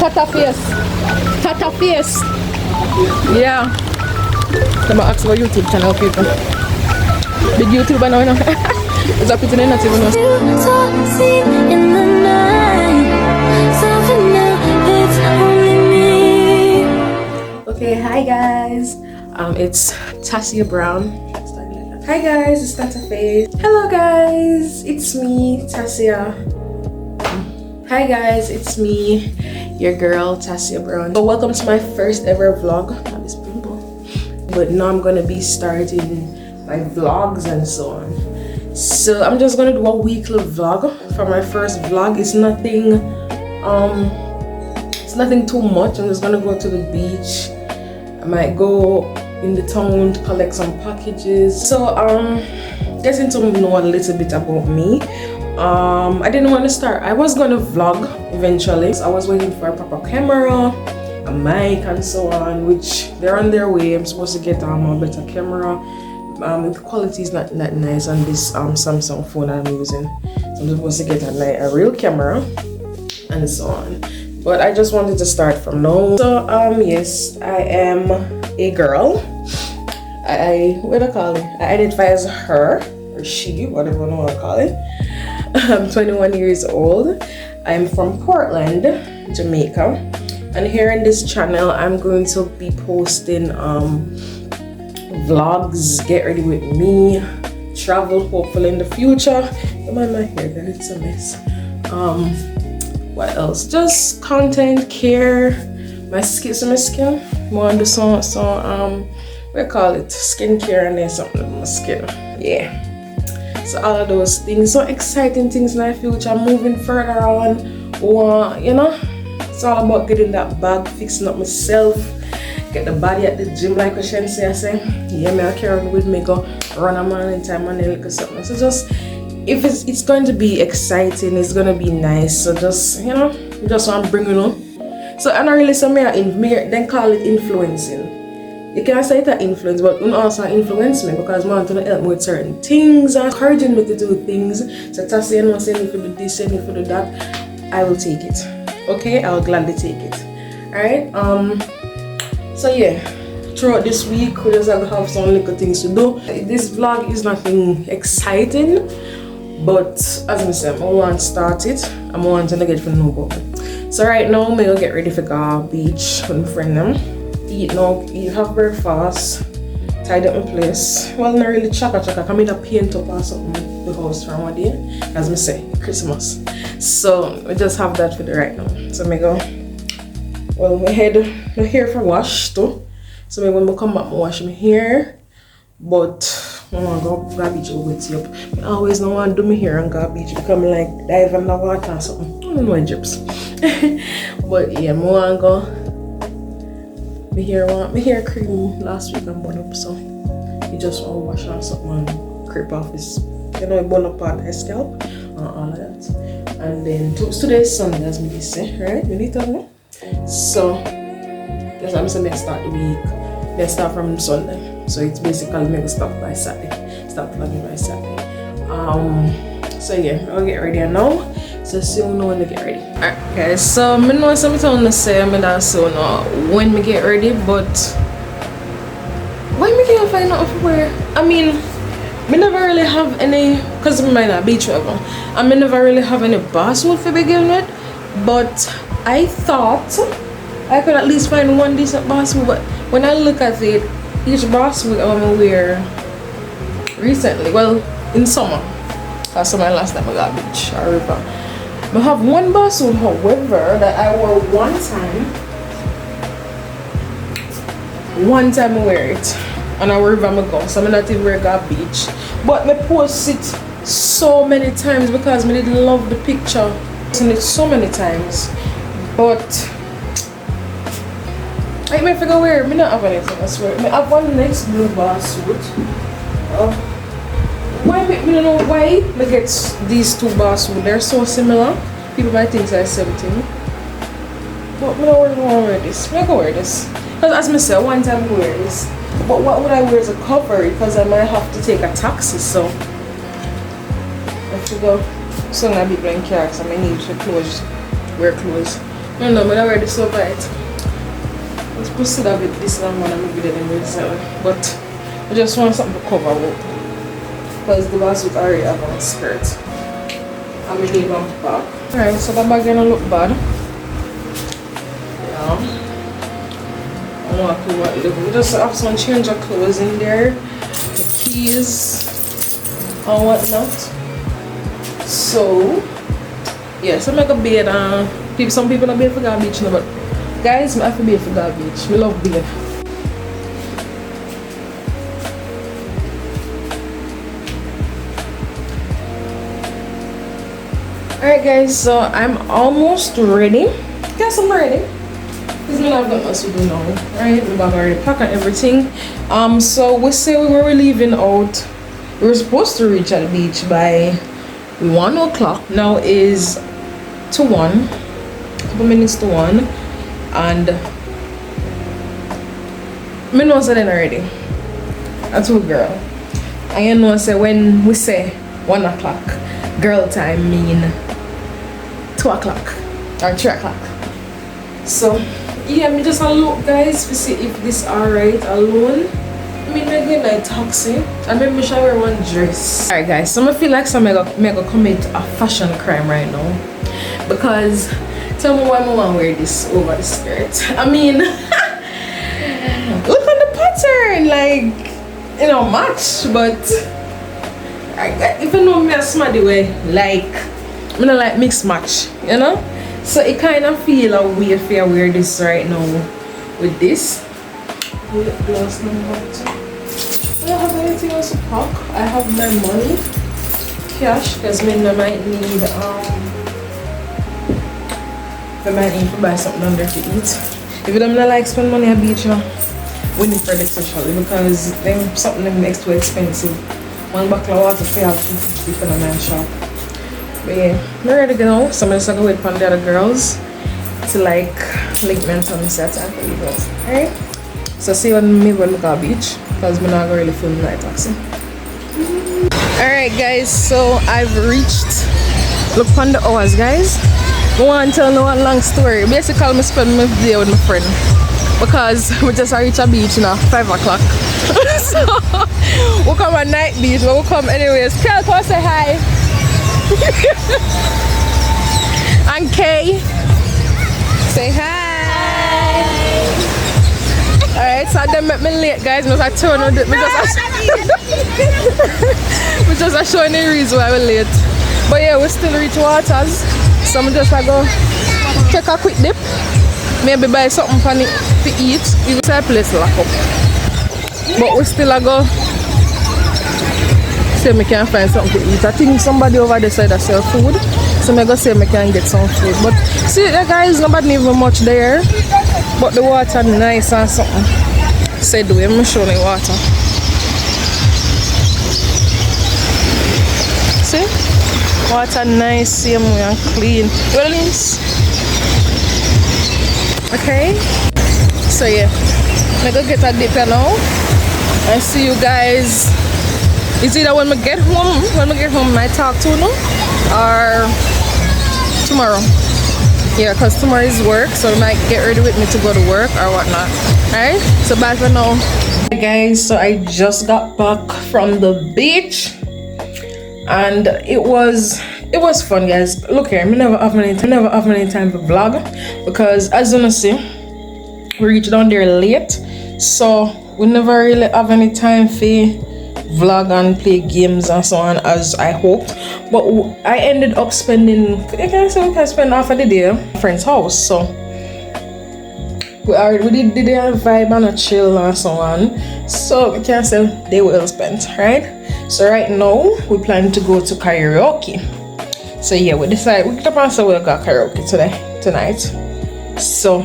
Tata face. Tata face. Yeah. I'm gonna ask about YouTube channel people. Big YouTuber now, you know. Is that putting in that even know? Okay, hi guys. It's Tassia Brown. Hi guys, it's Tata Face. Hello guys, it's me, Tassia. Hi guys, it's me, your girl, Tassia Brown. So welcome to my first ever vlog. Not this pimple. But now I'm gonna be starting my vlogs and so on. So I'm just gonna do a weekly vlog for my first vlog. It's nothing too much. I'm just gonna go to the beach. I might go in the town to collect some packages. So getting to know a little bit about me. I didn't want to start. I was gonna vlog eventually. So I was waiting for a proper camera, a mic and so on, which they're on their way. I'm supposed to get a better camera. The quality is not that nice on this Samsung phone I'm using. So I'm supposed to get a real camera and so on. But I just wanted to start from now. So yes, I am a girl. What do I call it? I identify as her or she, whatever you want to call it. I'm 21 years old. I'm from Portland, Jamaica. And here in this channel, I'm going to be posting vlogs, get ready with me, travel hopefully in the future. Come on, my hair, guys, it's a mess. What else? Just content, care, my skin, more on the what do you call it? Skincare and then something with my skin. Yeah. So all of those things, so exciting things in my future, moving further on, or you know, it's all about getting that bag, fixing up myself, get the body at the gym like I say. Yeah, me I carry on with me, go run a man in time and look or something. So just if it's going to be exciting, it's gonna be nice. So just you know, just want to bring it on. So I don't really say me then call it influencing. You can say it's influence, but you also influence me because I want to help me with certain things, encouraging me to do things. So Tassia, you know, saying if you do this, saying if you do that, I will take it. Okay, I will gladly take it. Alright. So yeah, throughout this week we just have some little things to do. This vlog is nothing exciting, but as I said, I want to start it. I want to get to know about it. So right now, I'm gonna get ready for go beach with my friend them. Eat now, have breakfast, tidy up my place. Well, not really chaka. I'm in a paint up or something the house for one day, as I say, Christmas. So we just have that for the right now. So I go. Well, my hair for wash too. So maybe when I come back, I wash my hair. But I want to go beach to wet up. I always don't want to do my hair and go beach because I'm like dive in the water or something. I don't know my drips. But yeah, I want to go. My hair cream last week and bun up, so you just want to wash on something and creep off this, you know, bun up part of the scalp and all of that. And then today is Sunday, as me say, right? You need to know. So that's I'm saying let's start the week. Let's start from Sunday. So it's basically make a stop by Saturday. Stop vlogging by Saturday. So yeah, I'll get ready now. So soon know when to get ready. Alright guys, so I know something to say, I don't so know when we get ready, but why me can't find out where? I mean, I never really have any, because I might not be travel. I never really have any bathsuit for begin with, but I thought I could at least find one decent bathsuit, but when I look at it, each bathsuit I want to wear recently, well, in summer. That's my last time I got beach or river. I have one bathsuit, however, that I wore one time I wear it. And I wear it I go. So I'm not even wear that beach. But I post it so many times because I didn't love the picture. I've seen it so many times. But I may figure where I don't have anything, I swear. I have one next blue bathsuit. Why I don't know why I get these two bathsuits. They're so similar. People might think they're 17. But I don't wear this. I go wear this. Because as I said, one time I wear this. But what would I wear to cover it? Because I might have to take a taxi, so I have to go. So I'm going to be playing cars. I may need to wear clothes. No, I'm already so right. Let's proceed a bit this and I'm gonna move it in the but I just want something to cover up because the basket already have a skirt. I'm gonna leave on back. Alright, so the bag gonna look bad. Yeah. I want to what look. We just have some change of clothes in there, the keys and whatnot. So yeah, so make a bed and some people are bed for God beach, no, but guys, I have to bed for God beach. We love bed. Alright guys, so I'm almost ready. Guess I'm ready. Because I've got much to do now. Right? The bag already packed and everything. So we say we were leaving out. We were supposed to reach at the beach by 1 o'clock. Now is to 1. Couple minutes to 1. And I know something already. I told girl. And you know say when we say 1 o'clock, girl time mean 2 o'clock or 3 o'clock. So yeah, me just a look guys to see if this alright alone. I mean I get my taxi and maybe I should wear one dress. Alright guys, so I feel like I'm gonna commit a fashion crime right now. Because tell me why I want to wear this over the skirt. I mean look at the pattern, like you know, match, but even though me a smarty way, like I don't like mixed match, you know? So it kind of feel a weird if I wear this right now with this. Lip gloss number 2. I don't have anything else to pack. I have my money, cash, because I might need to buy something under to eat. If you don't like spend money at beach, we need for this especially because then something that makes too expensive. One bottle of water for $250 for the man shop. But yeah, I'm ready to go. So I'm just gonna wait for the other girls to like link me and tell me set time for you guys. Alright? So see you when we look at the beach because we're not really filming night taxi. Alright guys, so I've reached look on the hours guys. I want to tell you one long story. Basically I spend my day with my friend because we just reached a beach now, 5 o'clock. So we'll come at night beach, but we'll come anyways. Kel, come say hi. And Kay, say hi. Alright, so they make me late guys. We just showing the reason why we're late. But yeah, we still reach waters. So I'm just go take a quick dip. Maybe buy something funny to eat. Even say place lock up. But we still go say me can find something to eat. I think somebody over there said that sell food. So I go say me can get some food. But see the guys, nobody even much there. But the water nice and something. Say do I'm show the water. See? Water nice, same way and clean. Well, okay. So yeah. I go get a dip now. And see you guys. It's either when we get home, I talk to you, or tomorrow. Yeah, because tomorrow is work, so we might get ready with me to go to work or whatnot. Alright, so bye for now. Hey guys, so I just got back from the beach, and it was fun, guys. Look here, I never have any time to vlog because as you know, see, we reached down there late, so we never really have any time for vlog and play games and so on as I hoped. But I ended up spending, I can say we can spend half of the day at a friend's house. So we did a vibe and a chill and so on. So we can say they well spent, right? So right now we plan to go to karaoke. So yeah, we decided we could have we'll go karaoke tonight. So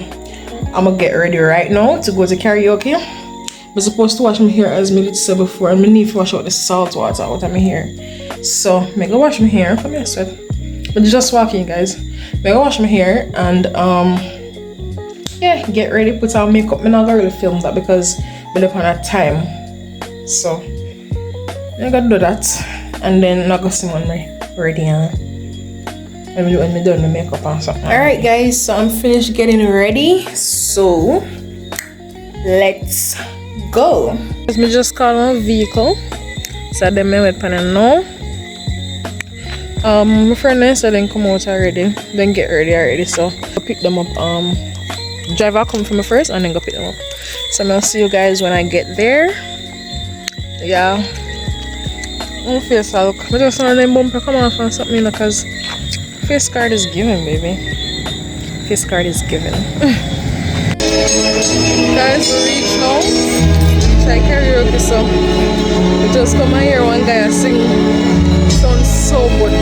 I'm gonna get ready right now to go to karaoke. I'm supposed to wash my hair as I said before, and I need to wash out the salt water out of my hair. So I'm gonna wash my hair. Come here, sweat. But just walking, guys. I'm gonna wash my hair and yeah, get ready, put on makeup. I'm not gonna really film that because we look on that time. So I'm gonna do that, and then I'm gonna see when I'm ready. when me done my makeup and something. Alright guys, so I'm finished getting ready. So let's go. Let me just call my vehicle. So then I went pan now. My friend and so then come out already. Then get ready already. So I'll pick them up. Driver come for me first and then go pick them up. So I'll see you guys when I get there. Yeah. My face look. I just want them bumper come off and something, you know, because face card is given, baby. Face card is given. Guys, we reach now. Try karaoke, so we just come and hear one guy sing. It sounds so good.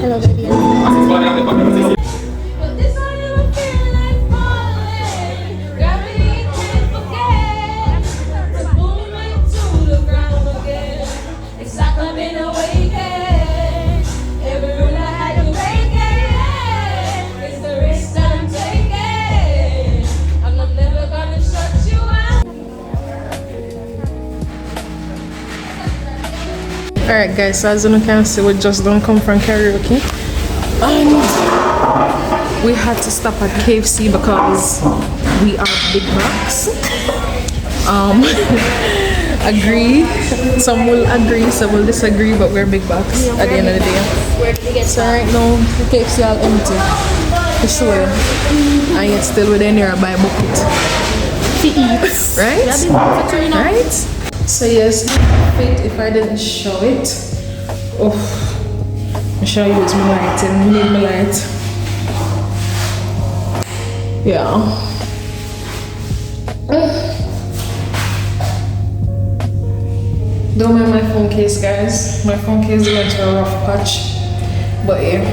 Hello, baby. Alright guys, so as you can see, we just don't come from karaoke and we had to stop at KFC because we are big Macs. Agree, some will agree, some will disagree, but we're big Macs at the end of the day. So right now the KFC all empty for sure, and yet still we're there by bucket to eat, right? Right? So yes, if I didn't show it, oh, I'll show you it's my light and need my light. Yeah. Don't mind my phone case, guys. My phone case went to a rough patch, but yeah.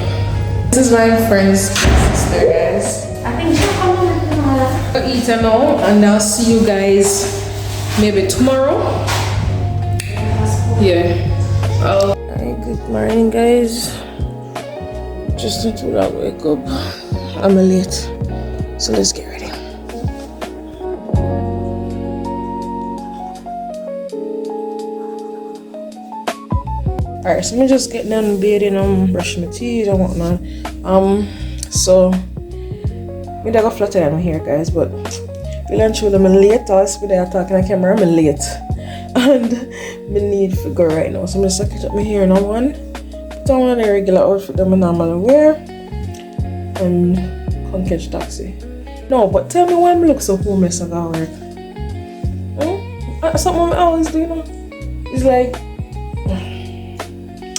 This is my friend's sister, guys. I think she'll come on with I'll eat now, and I'll see you guys maybe tomorrow. Yeah. Alright, good morning guys. Just until I wake up. I'm late. So let's get ready. Alright, so I'm just getting down bathing, brushing my teeth and whatnot. So me I got flutter down here guys, but really and truly I'm late. I was there talking on camera, I'm late. And me need to go right now. So I'm just gonna catch up my hair now one. Put on a regular outfit that I normally wear. And come catch taxi. No, but tell me why I look so homeless at work. Something I always do, you know. It's like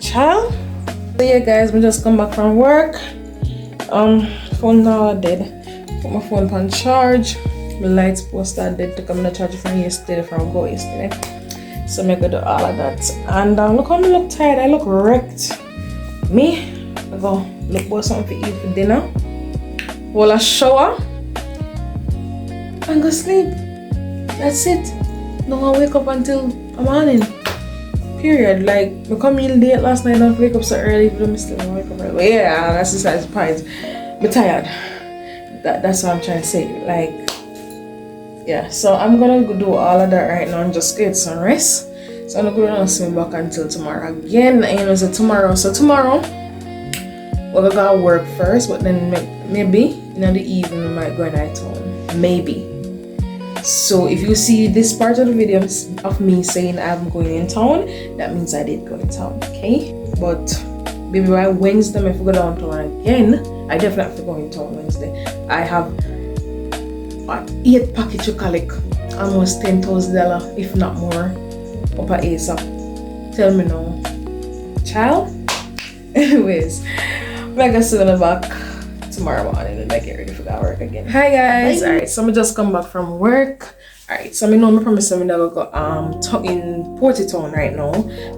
child. So yeah guys, we just come back from work. Phone now dead. Put my phone on charge. My lights posted dead to come in charge from yesterday, from go yesterday. So I'm gonna do all of that. And look how I look tired, I look wrecked. Me, I go look for something to eat for dinner. While I shower and go sleep. That's it. Don't wanna wake up until the morning. Period. Like I come in late last night, don't wake up so early, but I'm still wake up early. Yeah, that's the size of pies. I'm tired. That's what I'm trying to say. Like yeah, so I'm gonna go do all of that right now and just get some rest. So I'm gonna go swim back until tomorrow again. And you know, so tomorrow we're gonna work first, but then maybe in the evening we might go night home. Maybe. So if you see this part of the video of me saying I'm going in town, that means I did go in town, okay? But maybe by Wednesday if we go downtown again, I definitely have to go in town Wednesday. I have 8 package of collect, almost $10,000 if not more up at ASAP. Tell me now, child. Anyways, I'm gonna sit on the back tomorrow morning and I get ready for that work again. Hi guys. Alright, so I just come back from work. Alright, so I know I promised I'm gonna go in Portytown right now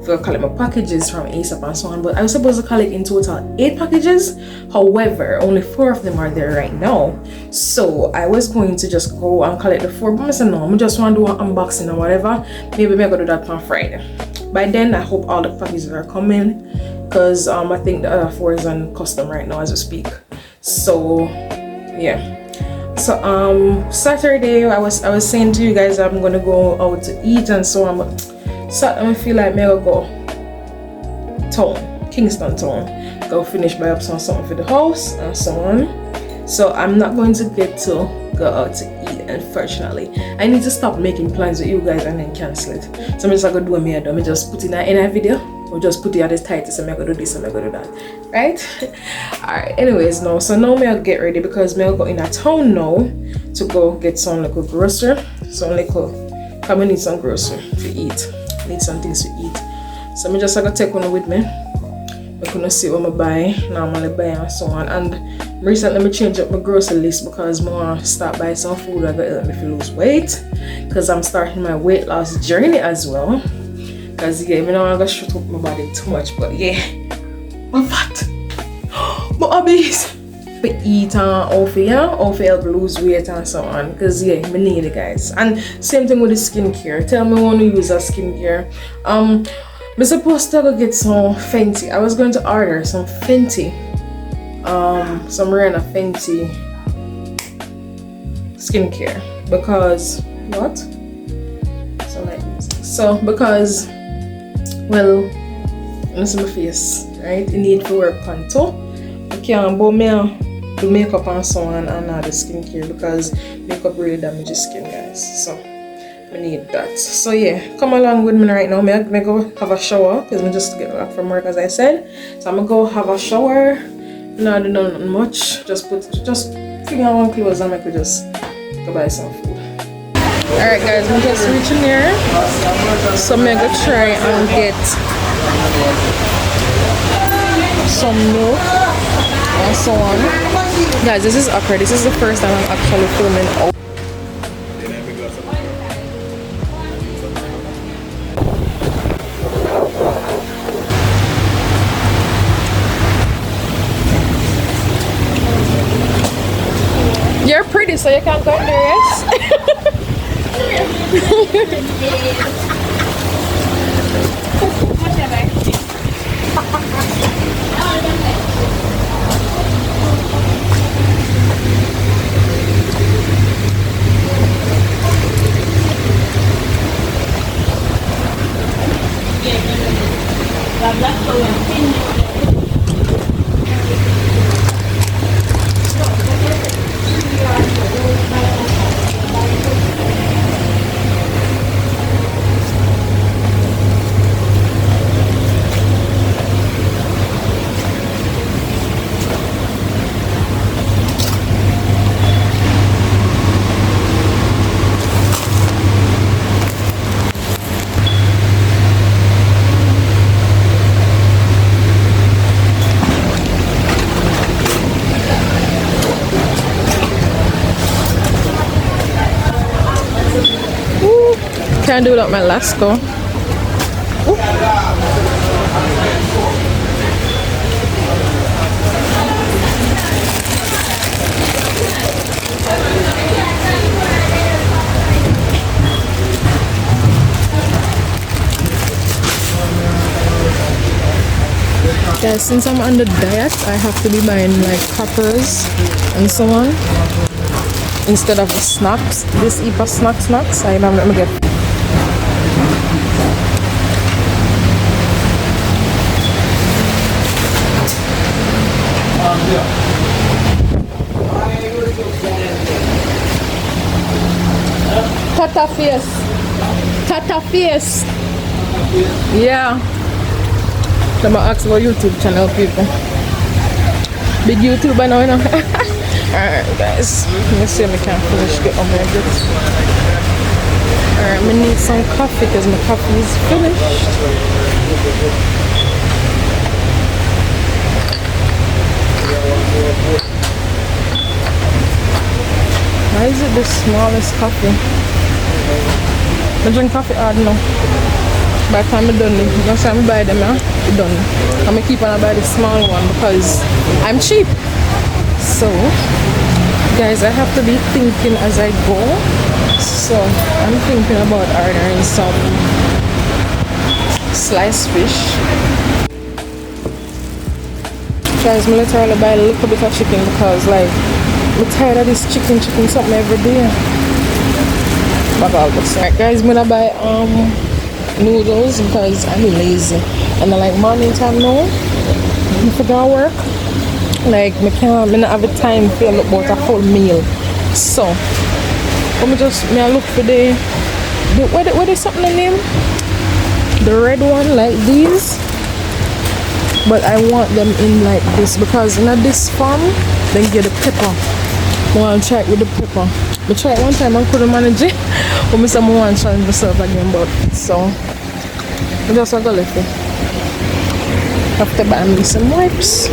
for collect my packages from ASAP and so on, but I was supposed to collect in total 8 packages. However, only 4 of them are there right now. So I was going to just go and collect the 4, but I said no, I just want to do an unboxing or whatever. Maybe I'm gonna do that on Friday. By then I hope all the packages are coming, because I think the other 4 is on custom right now as we speak. So yeah. So Saturday I was saying to you guys I'm gonna go out to eat and so on, but Saturday I feel like maybe I'll go town, Kingston town. Go finish buy up something for the house and so on. So I'm not going to get to go out to eat, unfortunately. I need to stop making plans with you guys and then cancel it. So I'm just gonna do what I do. I just put in a video or just put it at the title. So I'm gonna do this and I'm gonna do that. Right? Alright, anyways, now so now I'll get ready because I'll go in a town now to go get some little grocery. Some little come need some grocery to eat. Need some things to eat. So I'm just gonna take one with me. I'm gonna see what I buy, normally buy and so on. And recently I changed up my grocery list because I want to start buying some food that will help me lose weight. Because I'm starting my weight loss journey as well. Because yeah, I don't want to shut up my body too much, but yeah. I'm fat. My hobbies. To eat and how to help lose weight and so on. Because yeah, I need it guys. And same thing with the skincare. Tell me when you use a skincare. I'm supposed to go get some Fenty. I was going to order some Fenty. Some Rihanna Fenty skincare. Because what? So like music. So because well, this is my face, right? You need to work on too. I can't buy me do makeup and so on and not the skincare because makeup really damages skin guys. So I need that. So yeah, come along with me right now. I'm gonna go have a shower because I'm just getting back from work as I said. So I'm gonna go have a shower. Not do nothing much. Just figure out one clothes and I could just go buy some food. Alright guys, I'm just reaching here. So I'm gonna try and get some milk and so on. Guys, this is awkward. This is the first time I'm actually filming out. You're pretty, so you can't go in there, yes? Can't do without my Lasco. Guys, since I'm on the diet, I have to be buying like crackers and so on instead of the snacks. This EPA snacks. I don't let me get. Tata face. Yeah. I'm gonna ask about YouTube channel people. Big YouTuber now, you know. Alright guys. Let me see if I can finish get on my bit. Alright, I need some coffee because my coffee is finished. Why is it the smallest coffee? I drink coffee hard now. By the time I'm done, next time I buy them, I'm done. I'm gonna keep on buy the small one because I'm cheap. So, guys, I have to be thinking as I go. So, I'm thinking about ordering some sliced fish. Guys, I'm literally buy a little bit of chicken because, like, I'm tired of this chicken something every day. But I'll go. Alright, guys, I'm gonna buy noodles because I'm lazy. And I like morning time now. If I go work, like I not have the time to look about a full meal. So let me just look for the what is something name? The red one like these. But I want them in like this because in this form then get the pepper. I want to try it with the pepper. I tried it one time and couldn't manage it. But I want to challenge myself again, but so I just go left it. Have to buy me some wipes.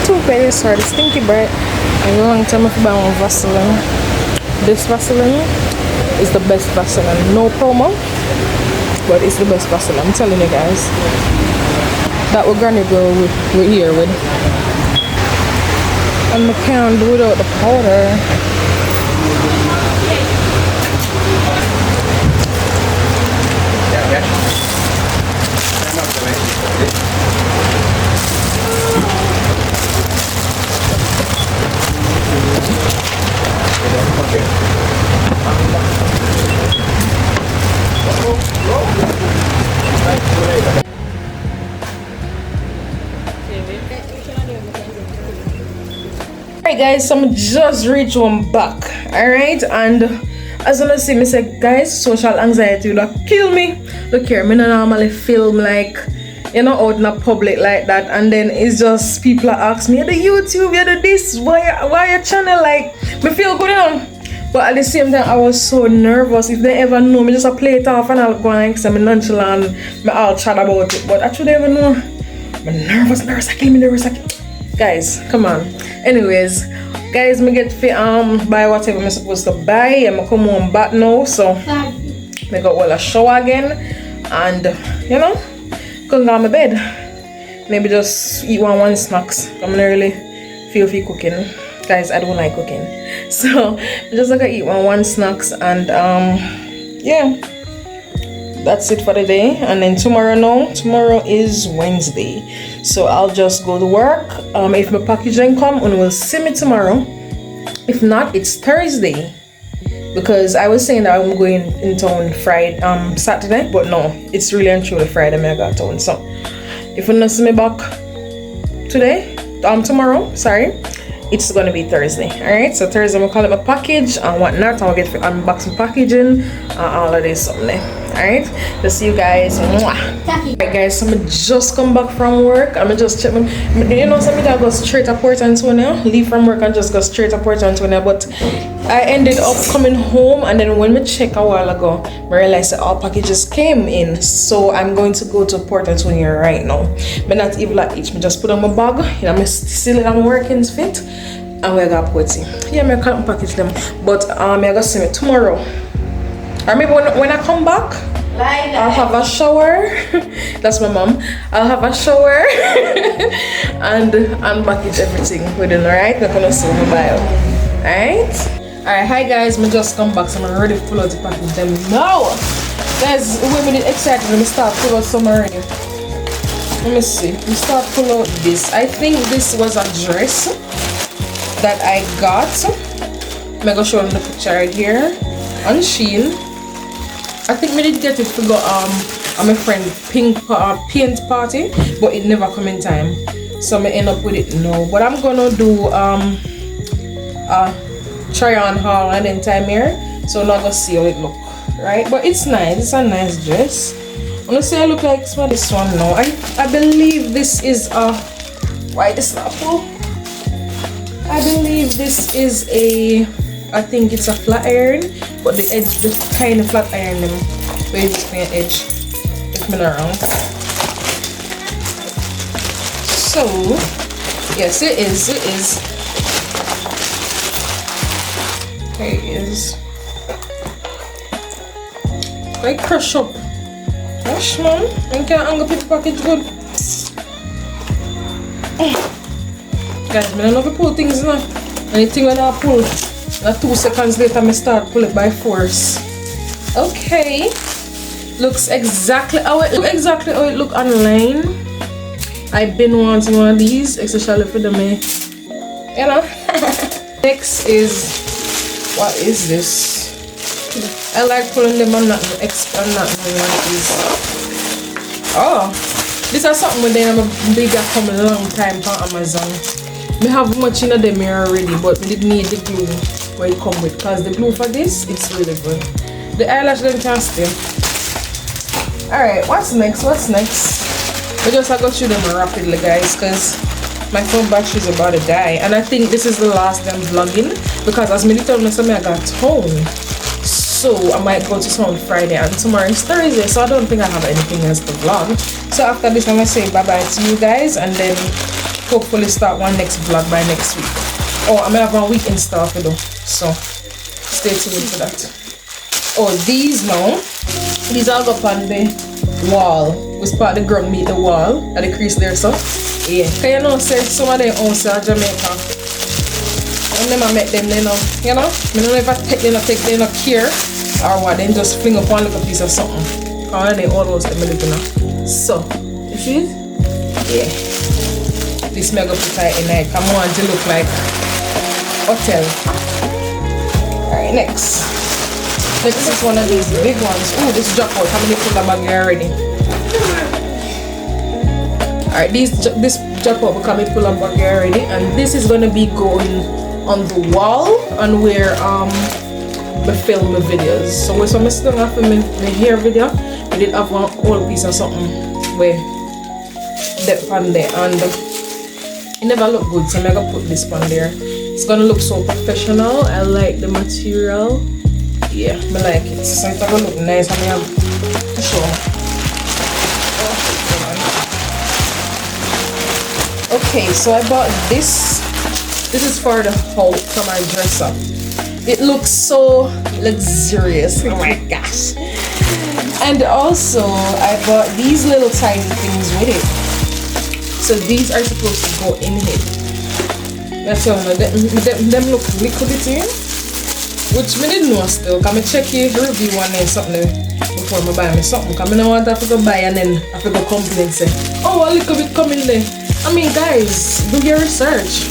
Too very sorry, stinky bright. A long time I buy one Vaseline. This Vaseline is the best Vaseline. No promo, but it's the best Vaseline. I'm telling you guys. That we're gonna go with here with. And I can't do without the powder. Alright guys, so I'm just reached home back. Alright, and as you see me say guys, social anxiety will kill me. Look here, me not normally film like out in the public like that, and then it's just people ask me, the YouTube, the this, why your channel, like me feel good but at the same time I was so nervous. If they ever know me, just play it off and I'll go and say I'm nonchalant, I'll chat about it, but actually they ever know I'm nervous, guys, come on. Anyways guys, me get fit buy whatever I'm supposed to buy. I'm come home back now, so I got all a shower again and go down my bed, maybe just eat one snacks. I'm not really feel cooking, guys. I don't like cooking, so I just gonna eat one snacks and yeah, that's it for the day. And then tomorrow is Wednesday, so I'll just go to work. If my packaging come, and will see me tomorrow. If not, it's Thursday, because I was saying that I'm going in town Friday, Saturday, but no, it's really and truly Friday I got town. So if you don't see me back tomorrow, sorry, it's gonna be Thursday. Alright, so Thursday I'm gonna call it my package and whatnot. I'll get to unbox some packaging and all of this something. Alright, so see you guys. Alright guys, so I just come back from work. I'm just check something that go straight to Port Antonio, leave from work and just go straight to Port Antonio, but I ended up coming home, and then when we check a while ago, I realized that all packages came in. So I'm going to go to Port Antonio right now. But not even like each, I just put on my bag, I'm still in working fit, and we got put in. Yeah, I can't package them, but I got to see me tomorrow. Or maybe when I come back, I'll have a shower. That's my mom. I'll have a shower and unpackage everything within. Alright, we're gonna see my bio. Alright, hi guys, I just come back, so I'm ready to pull out the package them now. Guys, women excited when we start pull out some already. Let me see. We start pull out this. I think this was a dress that I got. I'm gonna show them the picture right here on Shein. I think we did get it to go my friend paint party, but it never come in time, so I end up with it now. But I'm gonna do try on haul and then time here, so I'm not gonna see how it look, right? But it's nice. It's a nice dress. Honestly, I look like this one now. I believe this is why this not full. I believe this is I think it's a flat iron, but the edge, the tiny flat iron them, where you just paint edge, if I'm not wrong. So, yes, it is. Here it is. Like crush up. Gosh, man, I can't hang up the package good. Guys, I don't know if I pull things now. Anything when I pull. 2 seconds later, I start pull it by force. Okay, looks exactly how it look online. I've been wanting one of these, especially for the me. Next is, what is this? I like pulling them on not knowing what it is. Oh, this is something when they have a bigger come a long time from Amazon. We have much in them here already, but we didn't need the glue where it come with, because the glue for this, it's really good. The eyelash them can stay. Alright, what's next? We just I go through them rapidly, guys, because my phone battery is about to die, and I think this is the last time vlogging, because as many times I got home, so I might go to town Friday and tomorrow is Thursday, so I don't think I have anything else to vlog. So after this I'm gonna say bye bye to you guys, and then hopefully start one next vlog by next week. Oh, I'm gonna have one weekend stuff though, so stay tuned for that. Oh, these are up on the wall. We spot the ground meet the wall at the crease there, so yeah. Can you know say some of them also are Jamaica, and them I met them, they know, you know. I don't know if I take them no care or what, then just fling up one little piece of something. Cause they always them living now. So you see it? Yeah. This mega put in like I want to look like hotel. Alright, next is one of these big ones. Oh, this drop out. How many put the bag here already? Alright, this drop out because we pull a bag here already, and this is gonna be going on the wall and where we film the videos. So when I'm still have filming the hair video, we did have one whole piece of something where that on there, and it never look good, so I'm gonna put this one there. It's gonna look so professional. I like the material. Yeah, I like it. So it's gonna look nice. I'm gonna have to show. Okay, so I bought this. This is for the whole for my dresser. It looks so luxurious. Oh my gosh. And also I bought these little tiny things with it. So these are supposed to go in here. That's all. Them look liquidy, which me didn't know still. Can I check your review one and something before I buy me something? Because I don't want to have to buy and then I have to go complain and say, oh, a little bit coming there. I mean, guys, do your research,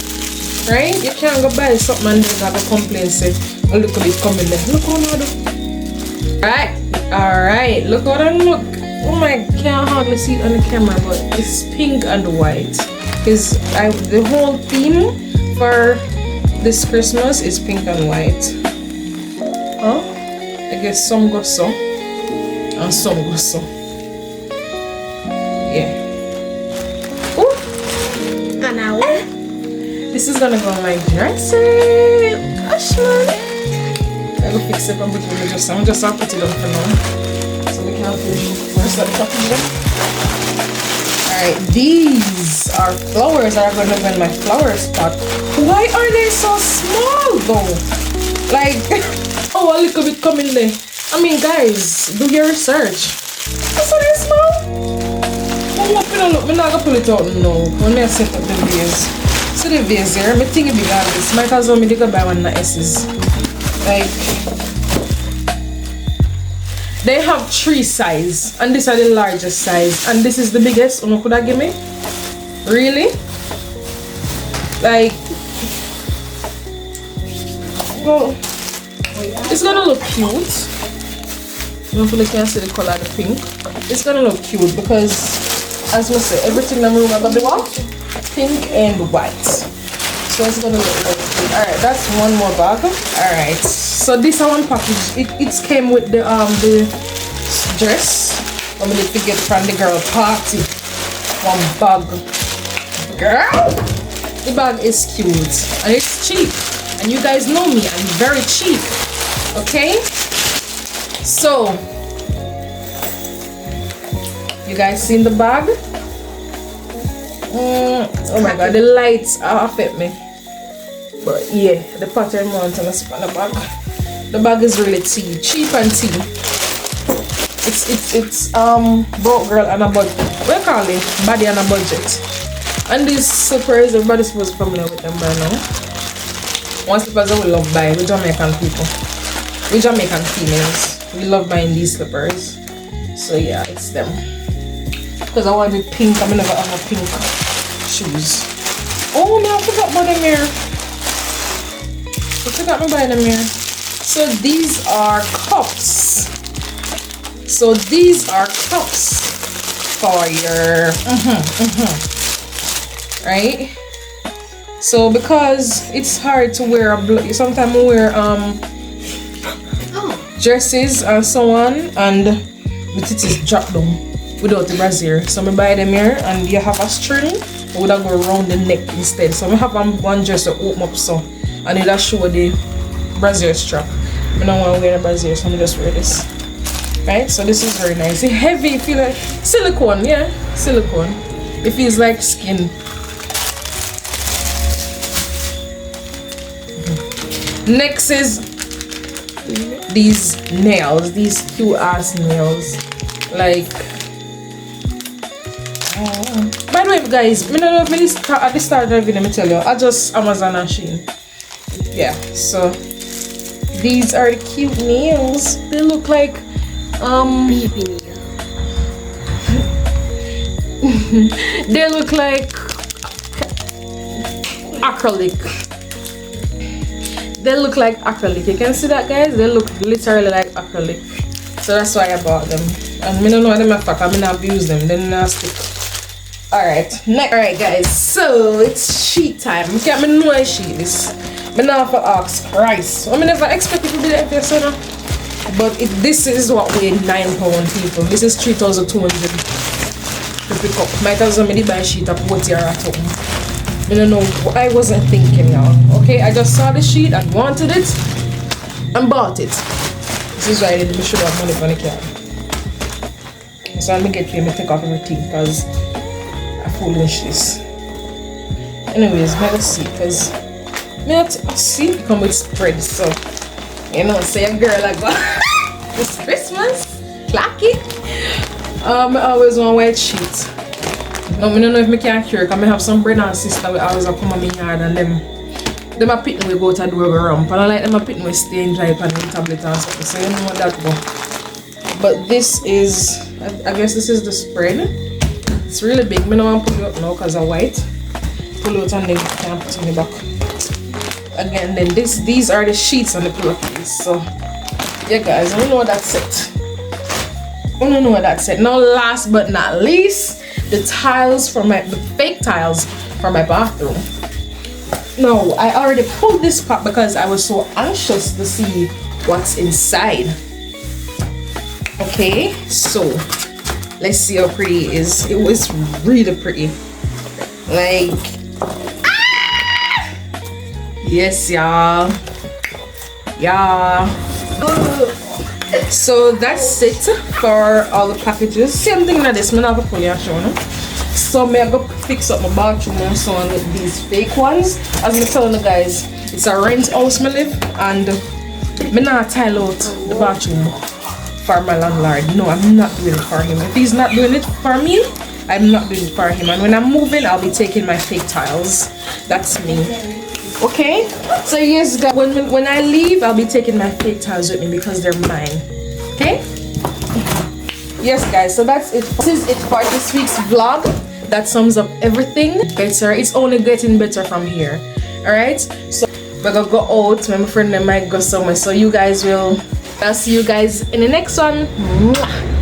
right? You can't go buy something and then have a complain and say, a little bit coming there. Look how I do. Alright, look how I look. Oh my, can't hardly see it on the camera, but it's pink and white. Because the whole theme for this Christmas is pink and white. Huh? I guess some go so and some go so. Yeah. Ooh. And now this is gonna go on my dresser. Gosh, man. I will fix it and put it in the dresser. I'm just gonna put it on for now, so we can finish first that packaging. Alright, these are flowers that are gonna go in my flower spot. Why are they so small though? Like, oh, a little bit coming there. I mean, guys, do your research. That's so they small. Oh, I'm not gonna pull it out now. When I set up the vase. So the vase here, I think it be like this. Might as well me go buy one of the S's. Like, they have 3 size, and these are the largest size, and this is the biggest. Uno could give me? Really? Like, well, it's gonna look cute. Hopefully you can see the color of the pink. It's gonna look cute because, as we say, everything in the room gonna be what? Pink and white. So it's gonna look really cute. Alright, that's one more bag. Alright, so this one package. It came with the dress. I'm gonna to get from the girl party. One bag. Girl! The bag is cute and it's cheap. And you guys know me, I'm very cheap. Okay? So, you guys seen the bag? Oh my god, the lights affect me. But yeah, the pattern mountain is on the bag. The bag is really cheap and tea. It's broke girl and a budget. What do you call it? Body and a budget. And these slippers, everybody's supposed to familiar with them by now. One slippers that we love buying, we Jamaican people. We Jamaican females. We love buying these slippers. So yeah, it's them. Because I wanted pink, I never have a pink shoes. Oh no, I forgot about them here. I forgot me buying them here. So these are cups. So these are cups for your right. So because it's hard to wear sometimes we wear dresses and so on, and the titties drop down without the brassiere. So I buy them here, and you have a string. I would have go around the neck instead. So I have one dress to open up so, and it show the brassiere strap. I don't want to wear a brassiere, so I just wear this. Right? So this is very nice. It's heavy. Feel like silicone, yeah, silicone. It feels like skin. Next is these nails, these cute ass nails. Like, by the way, guys, I don't know if at the start of the video, let me tell you, I just Amazon and Shein. Yeah, so these are the cute nails. They look like baby nail. they look like acrylic. They look like acrylic. You can see that, guys? They look literally like acrylic. So that's why I bought them. And I don't know them after, I not abuse them. Then I stick. Alright, next. Alright, guys. So it's sheet time. I can't know I sheet this. I now for ask price. I never expect it to be like this, you know? But this is what weighed £9 people. This is 3,200 to pick up. Might as well buy a sheet of what you're at home. I don't know, I wasn't thinking, y'all. Okay, I just saw the sheet and wanted it and bought it. This is why I didn't show have money for the car. So I'm gonna get here and take off everything because I foolish this. Anyways, let us see, because see it come with spread, so you know, say a girl like that. It's Christmas, clacky. I always want white sheets. No, I don't know if I can cure, because I have some brother and sister who always come on my yard, and them a picking we go to do a rump, and I like them a picking we stay in dry pan and tablet and stuff, so you know what that go. But this is, I guess this is the spread. It's really big. I don't want to pull it up now because I'm white. Pull it out and then you can put it in the back. Again, then these are the sheets on the pillowcase. So yeah, guys, I don't know what that's it. I don't know what that's it. Now, last but not least, the fake tiles for my bathroom. No, I already pulled this part because I was so anxious to see what's inside. Okay, so let's see how pretty it is. It was really pretty. Like, yes, y'all. Yeah. So that's it for all the packages. Same thing like this. I'm not going to show you. So I'm going to fix up my bathroom and so on with these fake ones. As I'm telling you guys, it's a rent house I live, and I'm not tile out the bathroom for my landlord. No, I'm not doing it for him. If he's not doing it for me, I'm not doing it for him. And when I'm moving, I'll be taking my fake tiles. That's me. Okay? So yes, guys, when I leave, I'll be taking my fake tiles with me because they're mine. Okay? Yes, guys, so that's it. This is it for this week's vlog. That sums up everything. Better. It's only getting better from here. Alright? So we're gonna go out. My friend might go somewhere. So you guys will. I'll see you guys in the next one. Mwah.